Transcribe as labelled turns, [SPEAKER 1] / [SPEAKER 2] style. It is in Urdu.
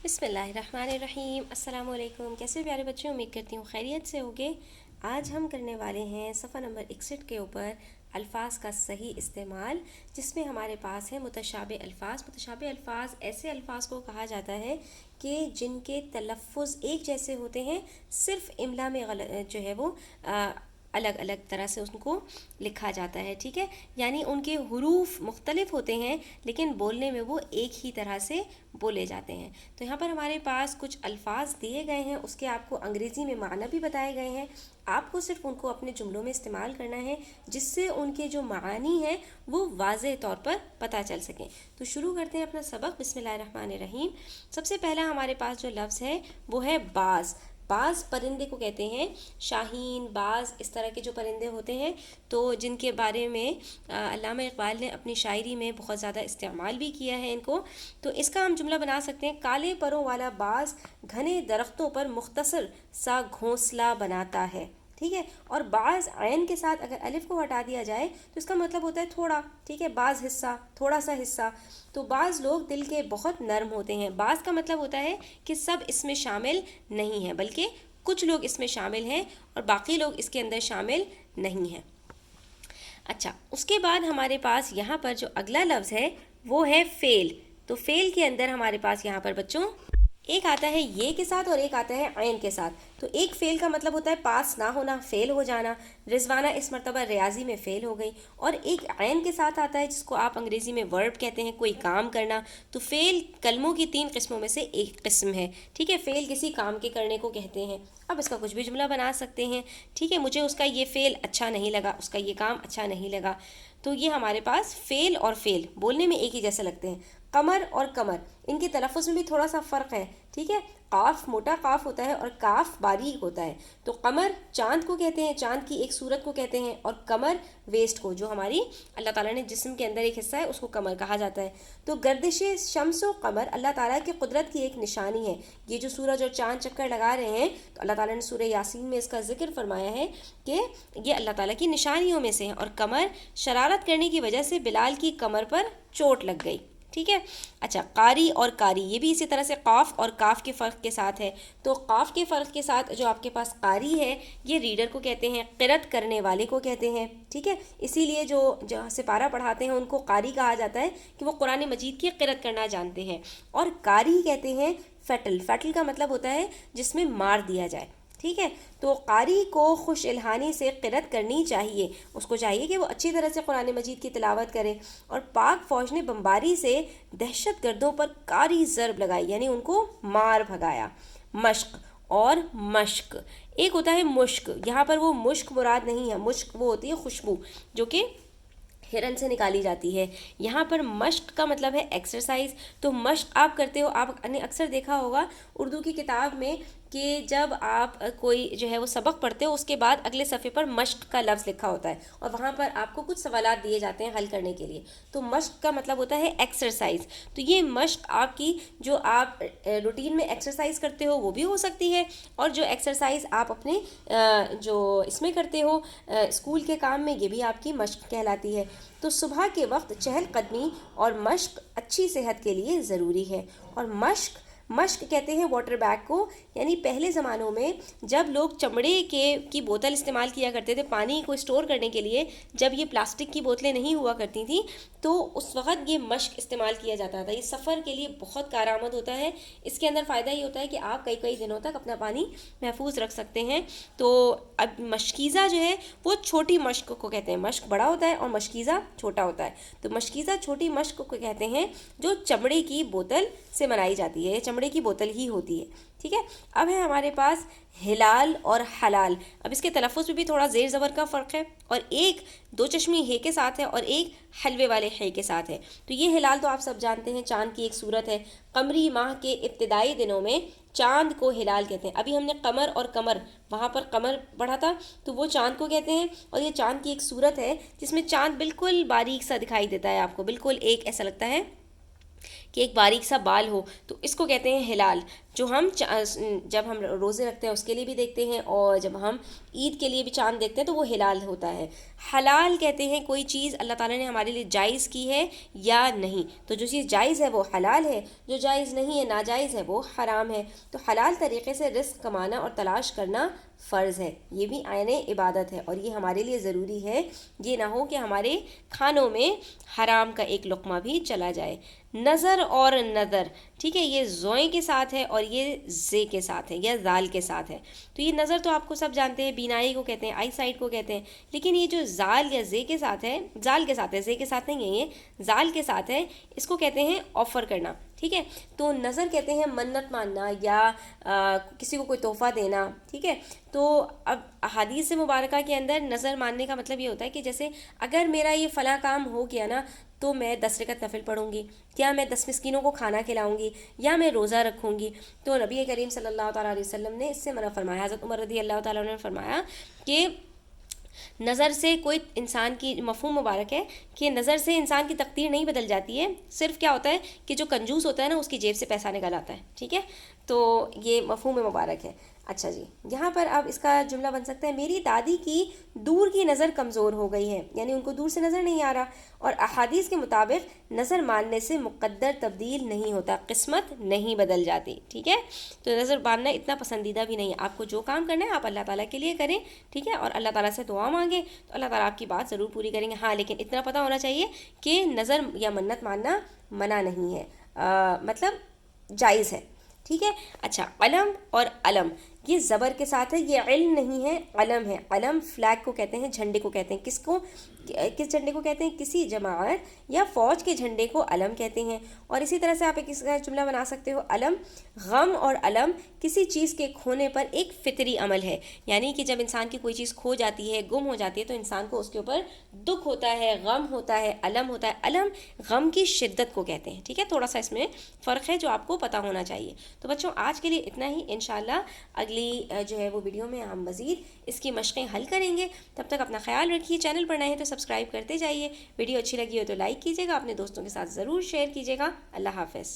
[SPEAKER 1] بسم اللہ الرحمن الرحیم۔ السلام علیکم، کیسے پیارے بچے، امید کرتی ہوں خیریت سے ہوگے۔ آج ہم کرنے والے ہیں صفحہ نمبر 61 کے اوپر الفاظ کا صحیح استعمال، جس میں ہمارے پاس ہے متشابہ الفاظ۔ متشابہ الفاظ ایسے الفاظ کو کہا جاتا ہے کہ جن کے تلفظ ایک جیسے ہوتے ہیں، صرف املا میں جو ہے وہ الگ الگ طرح سے ان کو لکھا جاتا ہے، ٹھیک ہے، یعنی ان کے حروف مختلف ہوتے ہیں لیکن بولنے میں وہ ایک ہی طرح سے بولے جاتے ہیں۔ تو یہاں پر ہمارے پاس کچھ الفاظ دیے گئے ہیں، اس کے آپ کو انگریزی میں معنی بھی بتائے گئے ہیں، آپ کو صرف ان کو اپنے جملوں میں استعمال کرنا ہے جس سے ان کے جو معانی ہیں وہ واضح طور پر پتہ چل سکیں۔ تو شروع کرتے ہیں اپنا سبق، بسم اللہ الرحمن الرحیم۔ سب سے پہلا ہمارے پاس جو لفظ ہے وہ ہے باز۔ باز پرندے کو کہتے ہیں، شاہین، باز، اس طرح کے جو پرندے ہوتے ہیں تو جن کے بارے میں علامہ اقبال نے اپنی شاعری میں بہت زیادہ استعمال بھی کیا ہے ان کو۔ تو اس کا ہم جملہ بنا سکتے ہیں، کالے پروں والا باز گھنے درختوں پر مختصر سا گھونسلہ بناتا ہے، ٹھیک ہے۔ اور بعض عین کے ساتھ اگر الف کو ہٹا دیا جائے تو اس کا مطلب ہوتا ہے تھوڑا، ٹھیک ہے، بعض حصہ، تھوڑا سا حصہ۔ تو بعض لوگ دل کے بہت نرم ہوتے ہیں۔ بعض کا مطلب ہوتا ہے کہ سب اس میں شامل نہیں ہیں، بلکہ کچھ لوگ اس میں شامل ہیں اور باقی لوگ اس کے اندر شامل نہیں ہیں۔ اچھا، اس کے بعد ہمارے پاس یہاں پر جو اگلا لفظ ہے وہ ہے فعل۔ تو فعل کے اندر ہمارے پاس یہاں پر بچوں ایک آتا ہے یہ کے ساتھ اور ایک آتا ہے عین کے ساتھ۔ تو ایک فعل کا مطلب ہوتا ہے پاس نہ ہونا، فیل ہو جانا۔ رضوانہ اس مرتبہ ریاضی میں فیل ہو گئی۔ اور ایک عین کے ساتھ آتا ہے جس کو آپ انگریزی میں ورب کہتے ہیں، کوئی کام کرنا۔ تو فعل کلموں کی 3 قسموں میں سے ایک قسم ہے، ٹھیک ہے، فعل کسی کام کے کرنے کو کہتے ہیں۔ اب اس کا کچھ بھی جملہ بنا سکتے ہیں، ٹھیک ہے، مجھے اس کا یہ فعل اچھا نہیں لگا، اس کا یہ کام اچھا نہیں لگا۔ تو یہ ہمارے پاس فعل اور فعل بولنے میں ایک ہی جیسے لگتے ہیں۔ قمر اور قمر، ان کے تلفظ میں بھی تھوڑا سا فرق ہے، ٹھیک ہے، قاف موٹا قاف ہوتا ہے اور کاف باریک ہوتا ہے۔ تو قمر چاند کو کہتے ہیں، چاند کی ایک صورت کو کہتے ہیں، اور قمر ویسٹ کو، جو ہماری اللہ تعالیٰ نے جسم کے اندر ایک حصہ ہے، اس کو قمر کہا جاتا ہے۔ تو گردش شمس و قمر اللہ تعالیٰ کی قدرت کی ایک نشانی ہے۔ یہ جو سورج اور چاند چکر لگا رہے ہیں تو اللہ تعالیٰ نے سورہ یاسین میں اس کا ذکر فرمایا ہے کہ یہ اللہ تعالیٰ کی نشانیوں میں سے ہیں۔ اور قمر شرارت کرنے کی وجہ سے بلال کی کمر پر چوٹ لگ گئی، ٹھیک ہے۔ اچھا، قاری اور قاری، یہ بھی اسی طرح سے قاف اور کاف کے فرق کے ساتھ ہے۔ تو قاف کے فرق کے ساتھ جو آپ کے پاس قاری ہے، یہ ریڈر کو کہتے ہیں، قرأت کرنے والے کو کہتے ہیں، ٹھیک ہے۔ اسی لیے جو سپارہ پڑھاتے ہیں ان کو قاری کہا جاتا ہے کہ وہ قرآن مجید کی قرأت کرنا جانتے ہیں۔ اور قاری کہتے ہیں فیٹل، فیٹل کا مطلب ہوتا ہے جس میں مار دیا جائے، ٹھیک ہے۔ تو قاری کو خوش الحانی سے قرأت کرنی چاہیے، اس کو چاہیے کہ وہ اچھی طرح سے قرآن مجید کی تلاوت کرے۔ اور پاک فوج نے بمباری سے دہشت گردوں پر کاری ضرب لگائی، یعنی ان کو مار بھگایا۔ مشق اور مشق، ایک ہوتا ہے مشک، یہاں پر وہ مشک مراد نہیں ہے، مشک وہ ہوتی ہے خوشبو جو کہ ہرن سے نکالی جاتی ہے۔ یہاں پر مشق کا مطلب ہے ایکسرسائز۔ تو مشق آپ کرتے ہو، آپ نے اکثر دیکھا ہوگا اردو کی کتاب میں کہ جب آپ کوئی جو ہے وہ سبق پڑھتے ہو اس کے بعد اگلے صفحے پر مشق کا لفظ لکھا ہوتا ہے اور وہاں پر آپ کو کچھ سوالات دیے جاتے ہیں حل کرنے کے لیے۔ تو مشق کا مطلب ہوتا ہے ایکسرسائز۔ تو یہ مشق آپ کی جو آپ روٹین میں ایکسرسائز کرتے ہو وہ بھی ہو سکتی ہے، اور جو ایکسرسائز آپ اپنے جو اس میں کرتے ہو اسکول کے کام میں، یہ بھی آپ کی مشق کہلاتی ہے۔ تو صبح کے وقت چہل قدمی اور مشق اچھی صحت کے لیے ضروری ہے۔ اور مشق کہتے ہیں واٹر بیگ کو، یعنی پہلے زمانوں میں جب لوگ چمڑے کی بوتل استعمال کیا کرتے تھے پانی کو اسٹور کرنے کے لیے، جب یہ پلاسٹک کی بوتلیں نہیں ہوا کرتی تھیں تو اس وقت یہ مشق استعمال کیا جاتا تھا۔ یہ سفر کے لیے بہت کارآمد ہوتا ہے، اس کے اندر فائدہ یہ ہوتا ہے کہ آپ کئی دنوں تک اپنا پانی محفوظ رکھ سکتے ہیں۔ تو اب مشکیزہ جو ہے وہ چھوٹی مشق کو کہتے ہیں، مشق بڑا ہوتا ہے اور مشکیزہ چھوٹا ہوتا ہے۔ تو مشکیزہ چھوٹی مشق کو کہتے ہیں جو چمڑے کی بوتل سے بنائی جاتی ہے، چمڑے کی بوتل ہی ہوتی ہے، ٹھیک ہے۔ اب ہے ہمارے پاس ہلال اور حلال۔ اب اس کے تلفظ میں بھی تھوڑا زیر زبر کا فرق ہے، اور ایک دو چشمی ہے کے ساتھ ہے اور ایک حلوے والے ہے کے ساتھ ہے۔ تو یہ ہلال تو آپ سب جانتے ہیں، چاند کی ایک صورت ہے۔ قمری ماہ کے ابتدائی دنوں میں چاند کو ہلال کہتے ہیں۔ ابھی ہم نے قمر اور قمر، وہاں پر قمر پڑھا تھا تو وہ چاند کو کہتے ہیں، اور یہ چاند کی ایک صورت ہے جس میں چاند بالکل باریک سا دکھائی دیتا ہے، آپ کو بالکل ایک ایسا لگتا ہے کہ ایک باریک سا بال ہو تو اس کو کہتے ہیں ہلال، جو ہم جب ہم روزے رکھتے ہیں اس کے لیے بھی دیکھتے ہیں، اور جب ہم عید کے لیے بھی چاند دیکھتے ہیں تو وہ ہلال ہوتا ہے۔ حلال کہتے ہیں کوئی چیز اللہ تعالیٰ نے ہمارے لیے جائز کی ہے یا نہیں، تو جو چیز جائز ہے وہ حلال ہے، جو جائز نہیں ہے ناجائز ہے وہ حرام ہے۔ تو حلال طریقے سے رزق کمانا اور تلاش کرنا فرض ہے، یہ بھی عین عبادت ہے، اور یہ ہمارے لیے ضروری ہے، یہ نہ ہو کہ ہمارے کھانوں میں حرام کا ایک لقمہ بھی چلا جائے۔ نظر اور نظر، ٹھیک ہے، یہ زوئیں کے ساتھ ہے اور یہ زے کے ساتھ ہے یا زال کے ساتھ ہے۔ تو یہ نظر تو آپ کو سب جانتے ہیں، بینائی کو کہتے ہیں، آئی سائٹ کو کہتے ہیں، لیکن یہ جو زال یا زے کے ساتھ ہے، زال کے ساتھ ہے، زے کے ساتھ نہیں ہے، یہ زال کے ساتھ ہے، اس کو کہتے ہیں آفر کرنا، ٹھیک ہے۔ تو نظر کہتے ہیں منت ماننا یا کسی کو کوئی تحفہ دینا، ٹھیک ہے۔ تو اب احادیث مبارکہ کے اندر نظر ماننے کا مطلب یہ ہوتا ہے کہ جیسے اگر میرا یہ فلاں کام ہو گیا نا تو میں 10 رکعت نفل پڑھوں گی، یا میں 10 مسکینوں کو کھانا کھلاؤں گی، یا میں روزہ رکھوں گی۔ تو نبی کریم صلی اللہ تعالیٰ علیہ وسلم نے اس سے منع فرمایا۔ حضرت عمر رضی اللہ تعالیٰ عنہ نے فرمایا کہ نظر سے کوئی انسان کی، مفہوم مبارک ہے کہ نظر سے انسان کی تقدیر نہیں بدل جاتی ہے، صرف کیا ہوتا ہے کہ جو کنجوس ہوتا ہے نا اس کی جیب سے پیسہ نکل آتا ہے، ٹھیک ہے۔ تو یہ مفہوم مبارک ہے۔ اچھا جی، یہاں پر اب اس کا جملہ بن سکتا ہے میری دادی کی دور کی نظر کمزور ہو گئی ہے، یعنی ان کو دور سے نظر نہیں آ رہا، اور احادیث کے مطابق نظر ماننے سے مقدر تبدیل نہیں ہوتا، قسمت نہیں بدل جاتی، ٹھیک ہے۔ تو نظر ماننا اتنا پسندیدہ بھی نہیں ہے، آپ کو جو کام کرنا ہے آپ اللہ تعالیٰ کے لیے کریں، ٹھیک ہے، اور اللہ تعالیٰ سے دعا مانگیں تو اللہ تعالیٰ آپ کی بات ضرور پوری کریں گے۔ ہاں لیکن اتنا پتہ ہونا چاہیے کہ نظر یا منت ماننا منع نہیں ہے، مطلب جائز ہے، ٹھیک ہے۔ اچھا، علم اور علم، یہ زبر کے ساتھ ہے، یہ علم نہیں ہے، علم ہے۔ علم فلیگ کو کہتے ہیں، جھنڈے کو کہتے ہیں، کس کو، کس جھنڈے کو کہتے ہیں؟ کسی جماعت یا فوج کے جھنڈے کو علم کہتے ہیں۔ اور اسی طرح سے آپ ایک اس کا جملہ بنا سکتے ہو، علم، غم اور علم کسی چیز کے کھونے پر ایک فطری عمل ہے، یعنی کہ جب انسان کی کوئی چیز کھو جاتی ہے، گم ہو جاتی ہے، تو انسان کو اس کے اوپر دکھ ہوتا ہے، غم ہوتا ہے، علم ہوتا ہے۔ علم غم کی شدت کو کہتے ہیں، ٹھیک ہے، تھوڑا سا اس میں فرق ہے جو آپ کو پتہ ہونا چاہیے۔ تو بچوں آج کے لیے اتنا ہی، انشاءاللہ اگلی جو ہے وہ ویڈیو میں ہم مزید اس کی مشقیں حل کریں گے۔ تب تک اپنا خیال رکھیے، چینل پر نئے ہیں تو سبسکرائب کرتے جائیے، ویڈیو اچھی لگی ہو تو لائک کیجیے گا، اپنے دوستوں کے ساتھ ضرور شیئر کیجیے گا۔ اللہ حافظ۔